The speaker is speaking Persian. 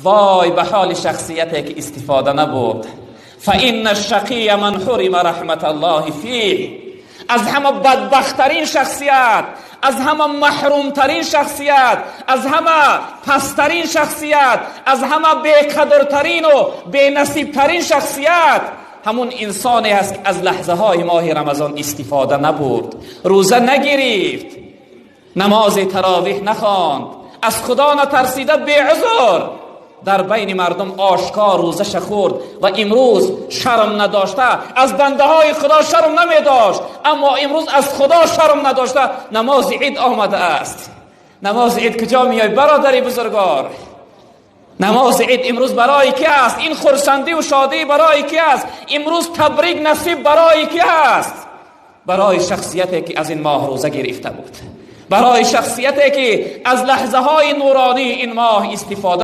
وای به حال شخصیتی که استفاده نبود. فإن الشقی من حرم رحمت الله فیه. از همه بدبختترین شخصیت، از همه محرومترین شخصیت، از همه پسترین شخصیت، از همه بیقدرترین و بینصیبترین شخصیت همون انسانی است که از لحظه های ماه رمضان استفاده نبرد، روزه نگرفت، نماز تراویح نخواند، از خدا نترسیده بیعذر در بین مردم آشکار روزه خورد و امروز شرم نداشته، از بنده های خدا شرم نمی داشت، اما امروز از خدا شرم نداشته نماز عید آمده است. نماز عید کجا میای برادری بزرگوار؟ نماز عید امروز برای کی است؟ این خرسندی و شادی برای کی است؟ امروز تبریک نصیب برای کی است؟ برای شخصیتی که از این ماه روزه گرفته بود، برای شخصیتی که از لحظه های نورانی این ماه استفاده